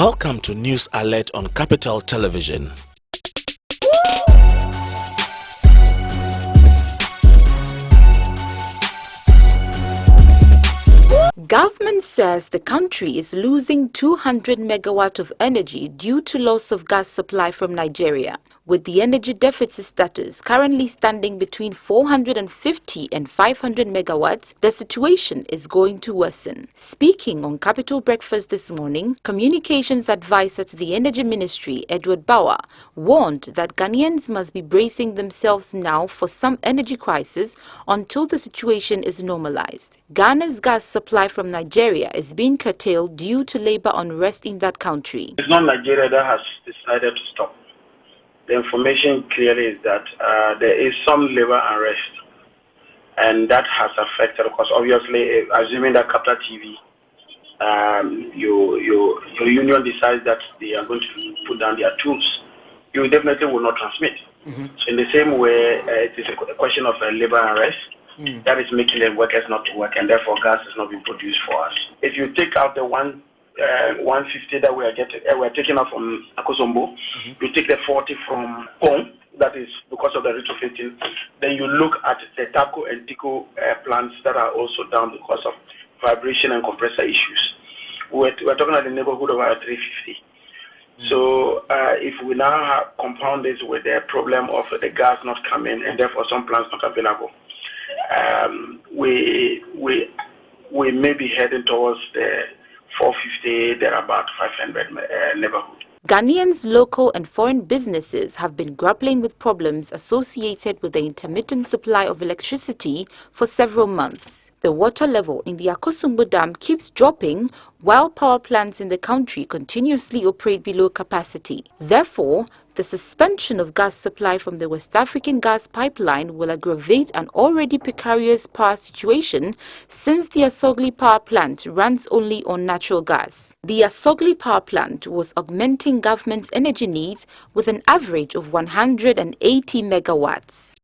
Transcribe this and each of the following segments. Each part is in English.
Welcome to News Alert on Capital Television. Government says the country is losing 200 megawatt of energy due to loss of gas supply from Nigeria. With the energy deficit status currently standing between 450 and 500 megawatts, the situation is going to worsen. Speaking on Capital Breakfast this morning, Communications Advisor to the Energy Ministry, Edward Bauer, warned that Ghanaians must be bracing themselves now for some energy crisis until the situation is normalized. Ghana's gas supply from Nigeria is being curtailed due to labor unrest in that country. It's not Nigeria that has decided to stop. The information clearly is that there is some labor unrest, and that has affected, because obviously, assuming that Capital TV, your union decides that they are going to put down their tools, you definitely will not transmit. So in the same way, it is a question of labor unrest that is making the workers not to work, and therefore gas is not being produced for us. If you take out the 150 that we are taking out from Akosombo, you take the 40 from Kong, that is because of the retrofitting, then you look at the TACO and TICO plants that are also down because of vibration and compressor issues. We're talking at the neighborhood of 350. So if we now compound this with the problem of the gas not coming and therefore some plants not available, we may be heading towards the 450, there are about 500 neighborhood. Ghanaians, local and foreign businesses have been grappling with problems associated with the intermittent supply of electricity for several months. The water level in the Akosombo Dam keeps dropping while power plants in the country continuously operate below capacity. Therefore, the suspension of gas supply from the West African gas pipeline will aggravate an already precarious power situation since the Asogli power plant runs only on natural gas. The Asogli power plant was augmenting government's energy needs with an average of 180 megawatts.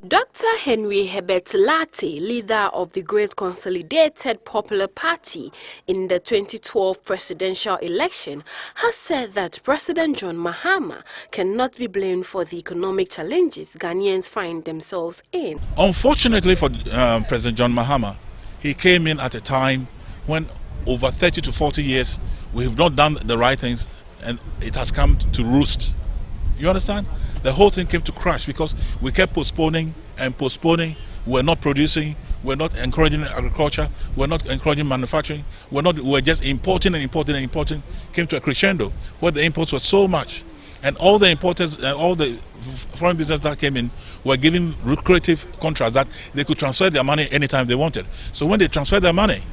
Dr. Henry Herbert Lati, leader of the Great Consolidated Popular Party in the 2012 presidential election, has said that President John Mahama cannot be blamed for the economic challenges Ghanaians find themselves in. Unfortunately for President John Mahama, he came in at a time when over 30 to 40 years we have not done the right things, and it has come to roost. You understand? The whole thing came to crash because we kept postponing and postponing. We're not producing, we're not encouraging agriculture, we're not encouraging manufacturing, we're just importing and importing and importing. Came to a crescendo where the imports were so much, and all the importers, all the foreign business that came in were given lucrative contracts that they could transfer their money anytime they wanted. So when they transferred their money,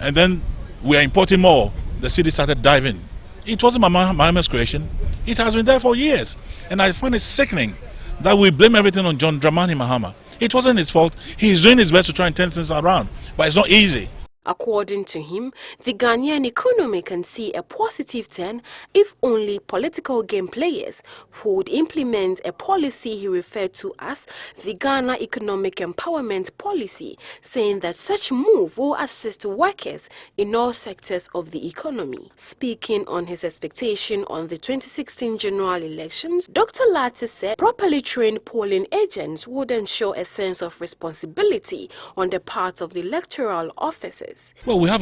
and then we are importing more, the city started diving. It wasn't Mahama's creation. It has been there for years. And I find it sickening that we blame everything on John Dramani Mahama. It wasn't his fault. He's doing his best to try and turn things around, but it's not easy. According to him, the Ghanaian economy can see a positive turn if only political game players would implement a policy he referred to as the Ghana Economic Empowerment Policy, saying that such move will assist workers in all sectors of the economy. Speaking on his expectation on the 2016 general elections, Dr. Lati said properly trained polling agents would ensure a sense of responsibility on the part of the electoral officers. Well, we have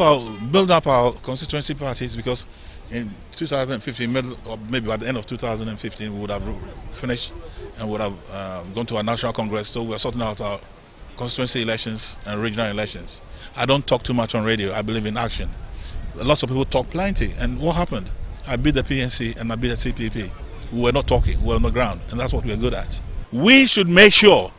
build up our constituency parties because in 2015, or maybe by the end of 2015, we would have finished and would have gone to our national congress. So we're sorting out our constituency elections and regional elections. I don't talk too much on radio. I believe in action. Lots of people talk plenty. And what happened? I beat the PNC and I beat the CPP. We were not talking. We were on the ground. And that's what we're good at. We should make sure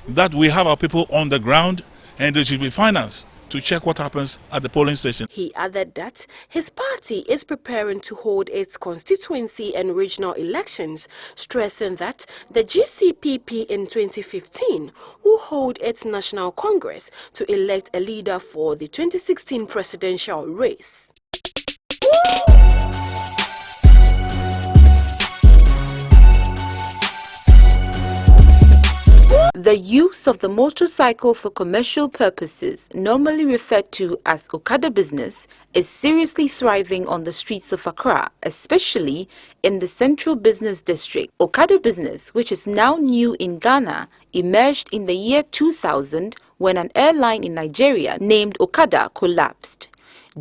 that we have our people on the ground, and they should be financed to check what happens at the polling station. He added that his party is preparing to hold its constituency and regional elections, stressing that the GCPP in 2015 will hold its national congress to elect a leader for the 2016 presidential race. The use of the motorcycle for commercial purposes, normally referred to as Okada business, is seriously thriving on the streets of Accra, especially in the Central Business District. Okada business, which is now new in Ghana, emerged in the year 2000 when an airline in Nigeria named Okada collapsed.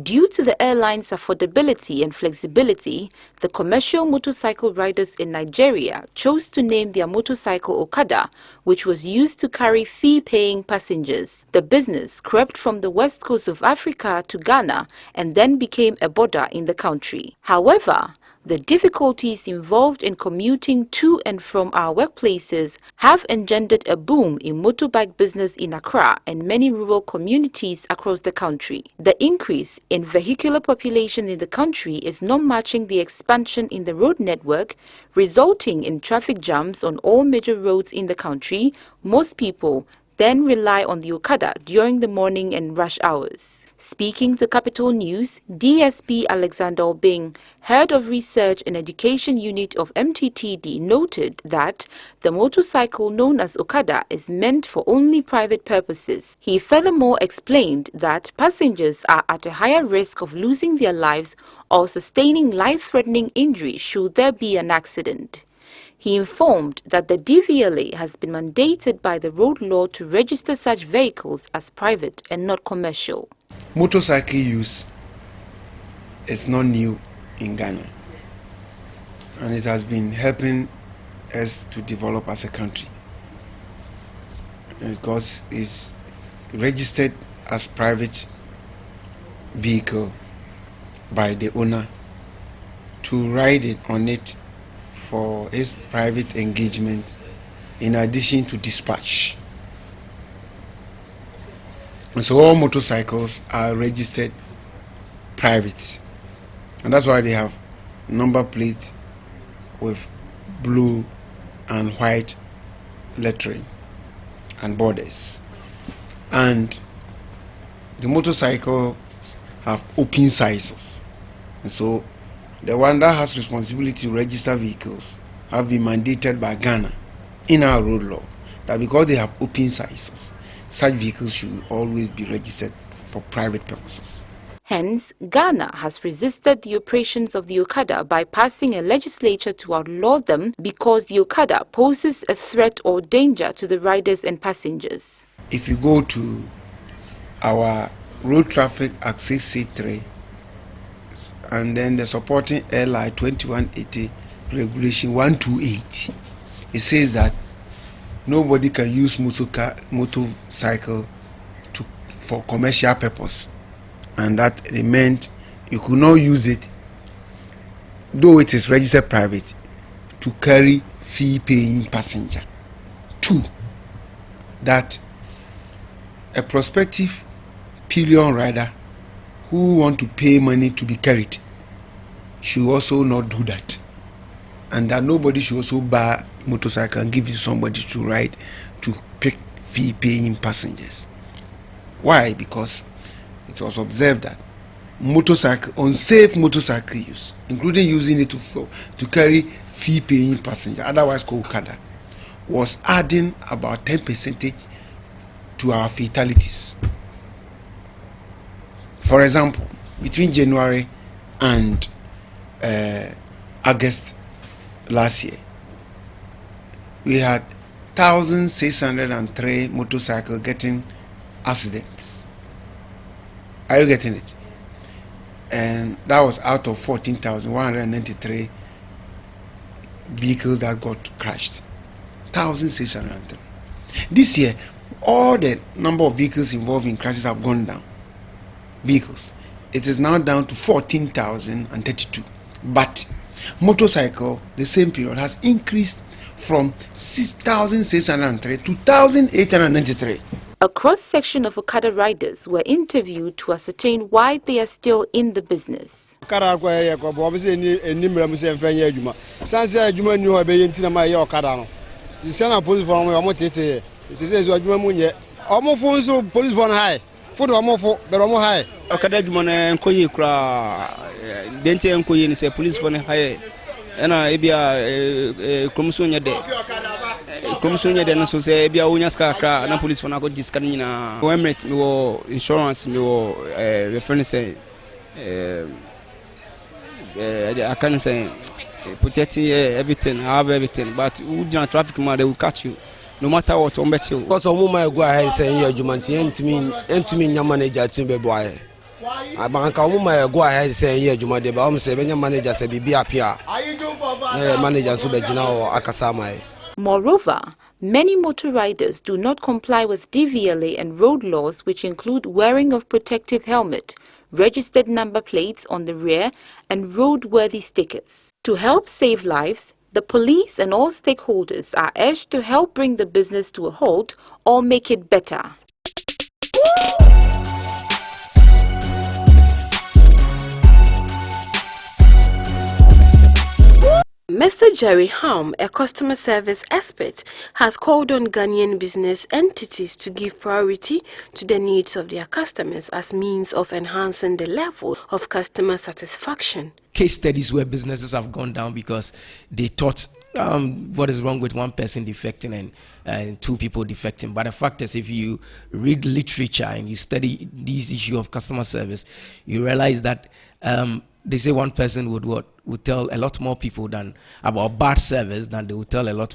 Due to the airline's affordability and flexibility, the commercial motorcycle riders in Nigeria chose to name their motorcycle Okada, which was used to carry fee-paying passengers. The business crept from the west coast of Africa to Ghana and then became a border in the country. However, the difficulties involved in commuting to and from our workplaces have engendered a boom in motorbike business in Accra and many rural communities across the country. The increase in vehicular population in the country is not matching the expansion in the road network, resulting in traffic jams on all major roads in the country. Most people then rely on the Okada during the morning and rush hours. Speaking to Capital News, DSP Alexander Obing, Head of Research and Education Unit of MTTD, noted that the motorcycle known as Okada is meant for only private purposes. He furthermore explained that passengers are at a higher risk of losing their lives or sustaining life-threatening injury should there be an accident. He informed that the DVLA has been mandated by the road law to register such vehicles as private and not commercial. Motorcycle use is not new in Ghana, and it has been helping us to develop as a country because it's registered as private vehicle by the owner to ride it on it for his private engagement in addition to dispatch. And so all motorcycles are registered private, and that's why they have number plates with blue and white lettering and borders. And the motorcycles have open sizes, and so the one that has responsibility to register vehicles have been mandated by Ghana in our road law that because they have open sizes, such vehicles should always be registered for private purposes. Hence, Ghana has resisted the operations of the Okada by passing a legislature to outlaw them because the Okada poses a threat or danger to the riders and passengers. If you go to our Road Traffic Act 683 and then the supporting LI 2180 Regulation 128, it says that nobody can use motorcycle for commercial purpose, and that it meant you could not use it, though it is registered private, to carry fee-paying passenger. 2, that a prospective pillion rider who want to pay money to be carried should also not do that, and that nobody should also buy motorcycle and give it to somebody to ride to pick fee-paying passengers. Why? Because it was observed that unsafe motorcycle use, including using it to carry fee-paying passenger, otherwise called Okada, was adding about 10% to our fatalities. For example, between January and August last year, we had 1,603 motorcycles getting accidents. Are you getting it? And that was out of 14,193 vehicles that got crashed. 1,603. This year, all the number of vehicles involved in crashes have gone down. Vehicles. It is now down to 14,032. But motorcycle, the same period, has increased from 6,603 to 1,893. A cross-section of Okada riders were interviewed to ascertain why they are still in the business. Okada jumone nkoyi kura dente nkoyi ni se police phone haye ena ebia komiso nya de Kromsonya den so say bia wonya skakra na police for na go discan nyina. Emirates me wo insurance me wo reference say I can say protecting everything, I have everything, but who traffic man they will catch you. No matter what, on bet you. Because some woman go ahead saying your jumanti and to me your manager to be boy. I bank a woman go ahead saying your jumade, but I'm saying your manager say be up here. Manager Subejina or Akasama. Moreover, many motor riders do not comply with DVLA and road laws, which include wearing of protective helmet, registered number plates on the rear, and roadworthy stickers. To help save lives, the police and all stakeholders are urged to help bring the business to a halt or make it better. Mr. Jerry Ham, a customer service expert, has called on Ghanaian business entities to give priority to the needs of their customers as means of enhancing the level of customer satisfaction. Case studies where businesses have gone down because they thought what is wrong with one person defecting and two people defecting. But the fact is, if you read literature and you study this issue of customer service, you realize that they say one person would tell a lot more people than about bad service than they would tell a lot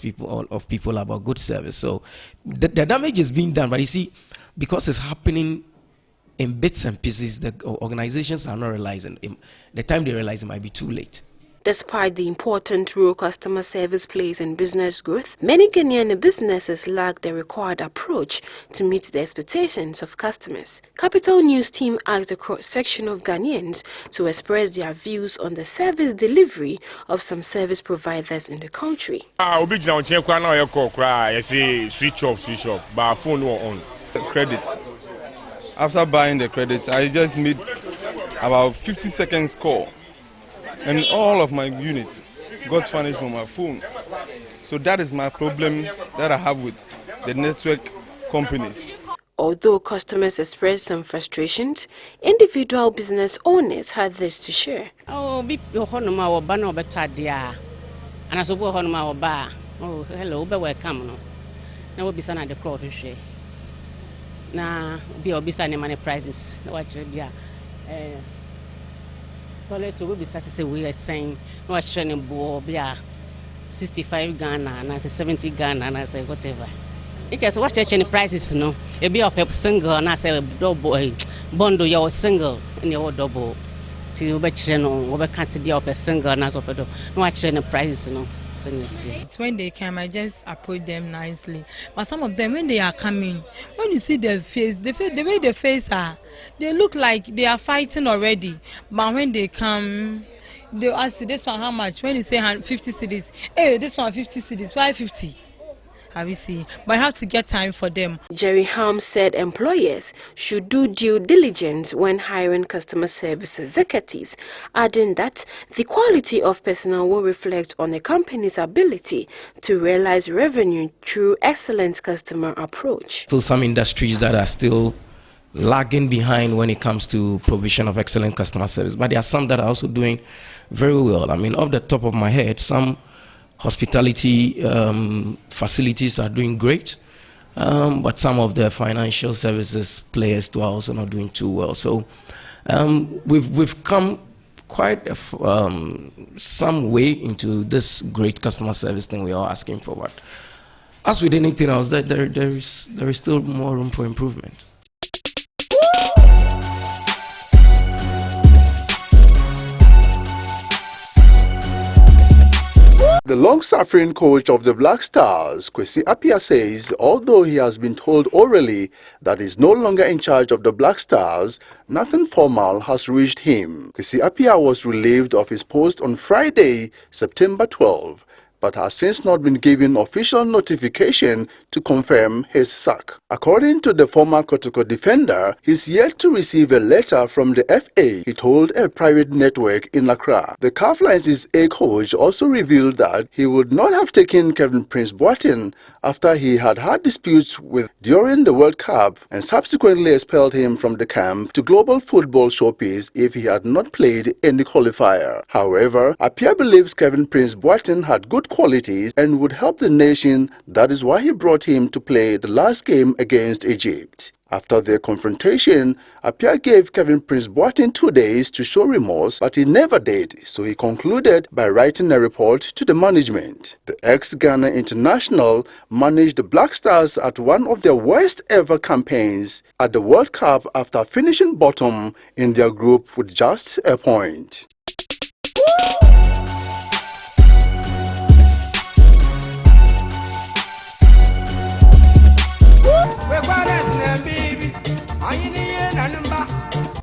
of people about good service. So the damage is being done, but you see, because it's happening in bits and pieces, the organizations are not realizing. The time they realize it might be too late. Despite the important role customer service plays in business growth, many Ghanaian businesses lack the required approach to meet the expectations of customers. Capital News team asked a cross-section of Ghanaians to express their views on the service delivery of some service providers in the country. Switch off, but phone on. Credit. After buying the credit, I just made about 50 seconds call. And all of my units got vanished from my phone. So that is my problem that I have with the network companies. Although customers expressed some frustrations, individual business owners had this to share. Oh, hello, welcome. Now we'll be sending the crowd to share. Now, be sending money prices. Toilet will be satisfied. We are saying no training board, 65 Ghana and I say 70 Ghana and I say whatever. You can watch any prices, no. A be up single and I say double bundle your single and your double. Till you bet you know, we can't be up a single and as of no watch any prices, no. It's when they come, I just approach them nicely. But some of them, when they are coming, when you see their face, the way their face are, they look like they are fighting already. But when they come, they ask you this one how much. When you say 50 cedis, hey, this one 50 cedis, 550. Have you seen? But I have to get time for them. Jerry Ham said employers should do due diligence when hiring customer service executives, adding that the quality of personnel will reflect on the company's ability to realize revenue through excellent customer approach. So some industries that are still lagging behind when it comes to provision of excellent customer service, but there are some that are also doing very well. I mean, off the top of my head, some hospitality facilities are doing great, but some of the financial services players too are also not doing too well. So we've come quite some way into this great customer service thing we are asking for. But as with anything else, there is still more room for improvement. The long-suffering coach of the Black Stars, Kwesi Appiah, says although he has been told orally that he is no longer in charge of the Black Stars, nothing formal has reached him. Kwesi Appiah was relieved of his post on Friday, September 12, but has since not been given official notification to confirm his sack. According to the former Kotoko defender, he's yet to receive a letter from the FA, he told a private network in Accra. The CAF Lions' A coach also revealed that he would not have taken Kevin Prince Boateng after he had disputes with during the World Cup and subsequently expelled him from the camp to Global Football Showpiece if he had not played in the qualifier. However, Appiah believes Kevin Prince Boateng had good good qualities and would help the nation. That is why he brought him to play the last game against Egypt. After their confrontation, Appiah gave Kevin Prince Boateng 2 days to show remorse, but he never did, so he concluded by writing a report to the management. The ex-Ghana international managed the Black Stars at one of their worst ever campaigns at the World Cup after finishing bottom in their group with just a point.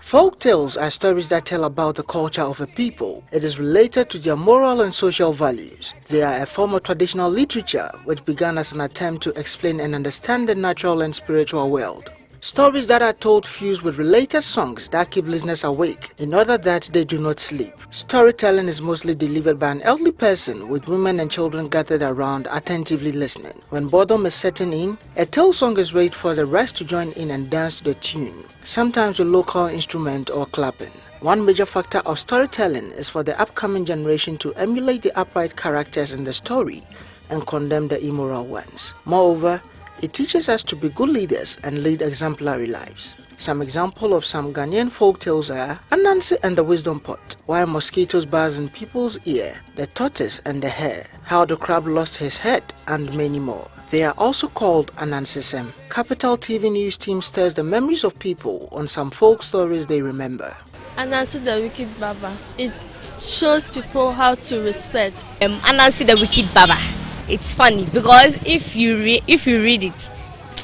Folk tales are stories that tell about the culture of a people. It is related to their moral and social values. They are a form of traditional literature which began as an attempt to explain and understand the natural and spiritual world. Stories that are told fuse with related songs that keep listeners awake in order that they do not sleep. Storytelling is mostly delivered by an elderly person with women and children gathered around attentively listening. When boredom is setting in, a tale song is waited for the rest to join in and dance to the tune, sometimes with local instrument or clapping. One major factor of storytelling is for the upcoming generation to emulate the upright characters in the story and condemn the immoral ones. Moreover, it teaches us to be good leaders and lead exemplary lives. Some examples of some Ghanaian folk tales are Anansi and the Wisdom Pot, Why Mosquitoes Buzz in People's Ear, The Tortoise and the Hare, How the Crab Lost His Head, and many more. They are also called Anansesem. Capital TV News team stirs the memories of people on some folk stories they remember. Anansi the Wicked Baba. It shows people how to respect. Anansi the Wicked Baba. It's funny because if you read it,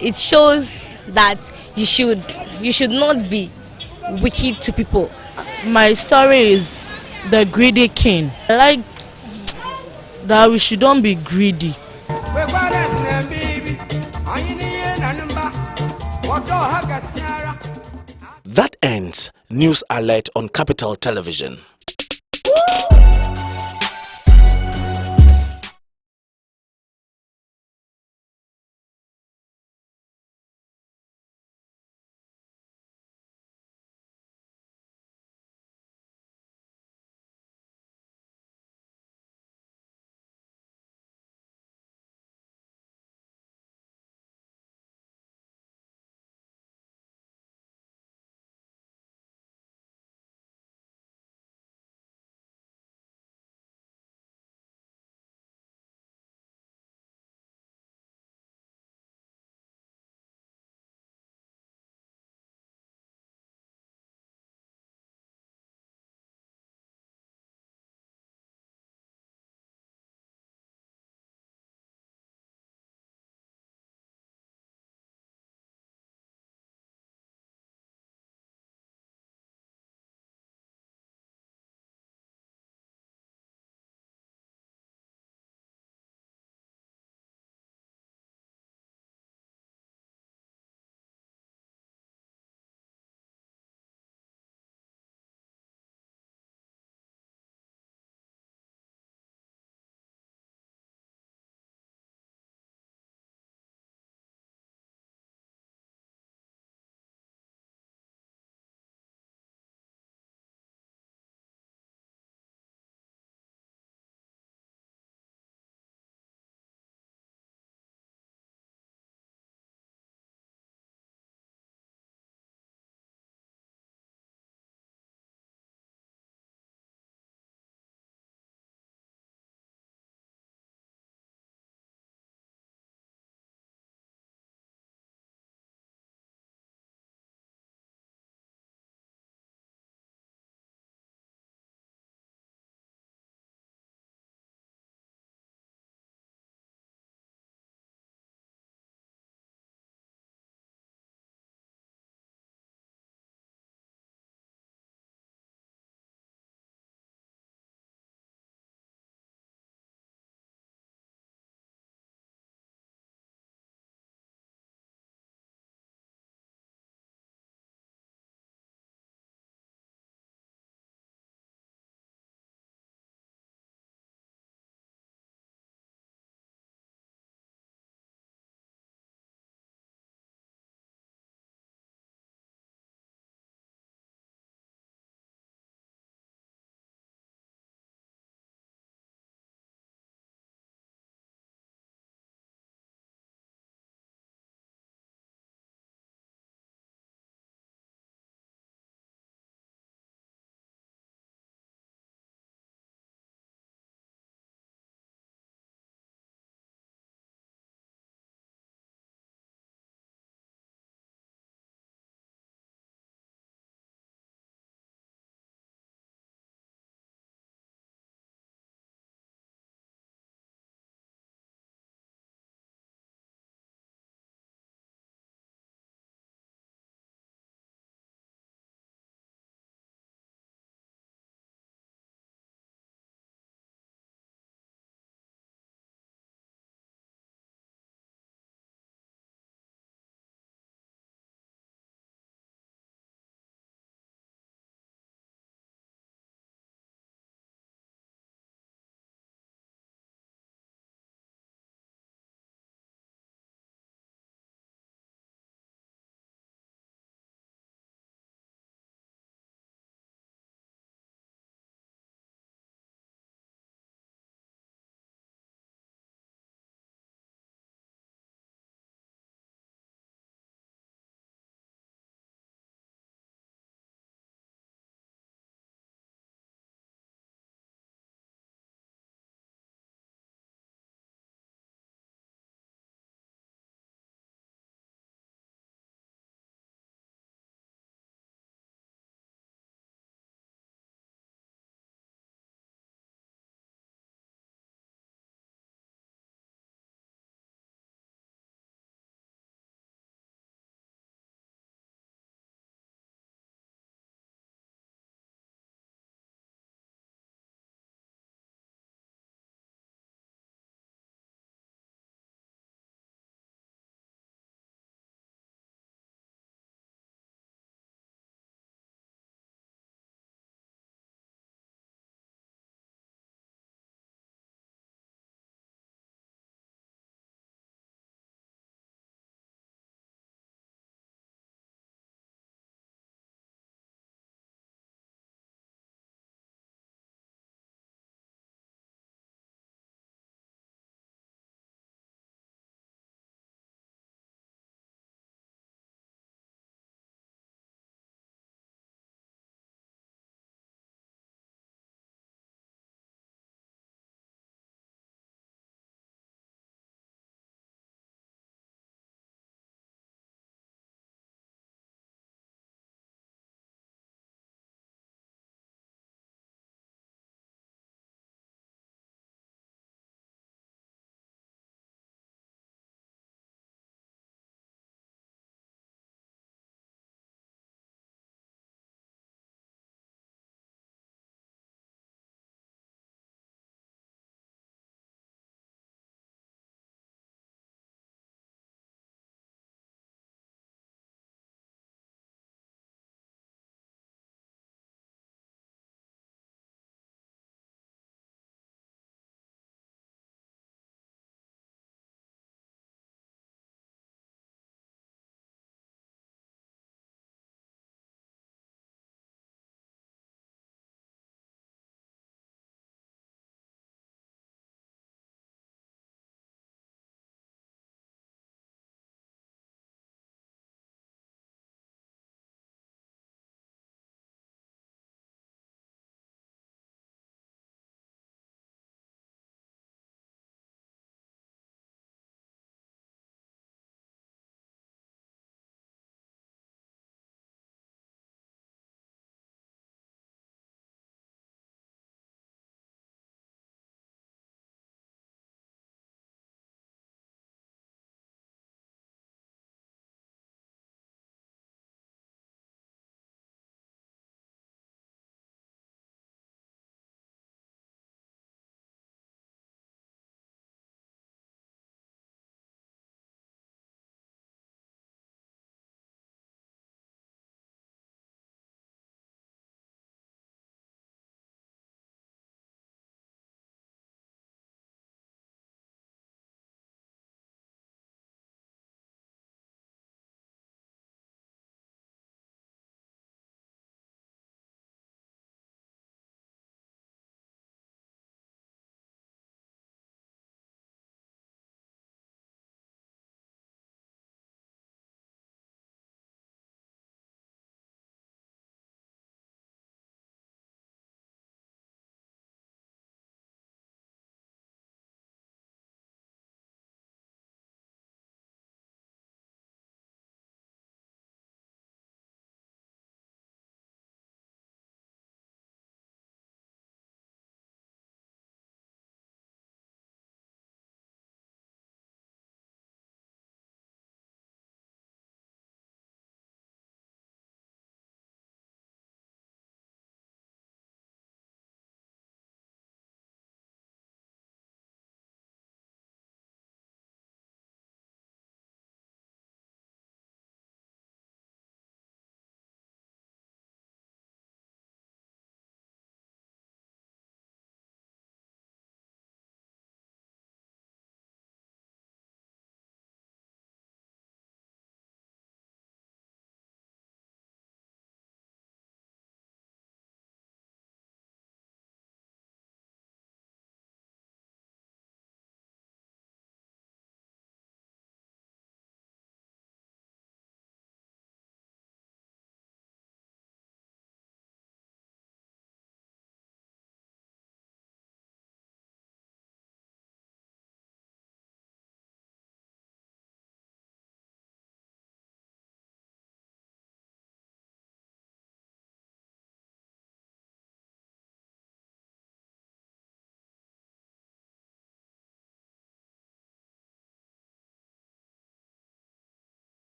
it shows that you should not be wicked to people. My story is The Greedy King. I like that we shouldn't be greedy. That ends News Alert on Capital Television.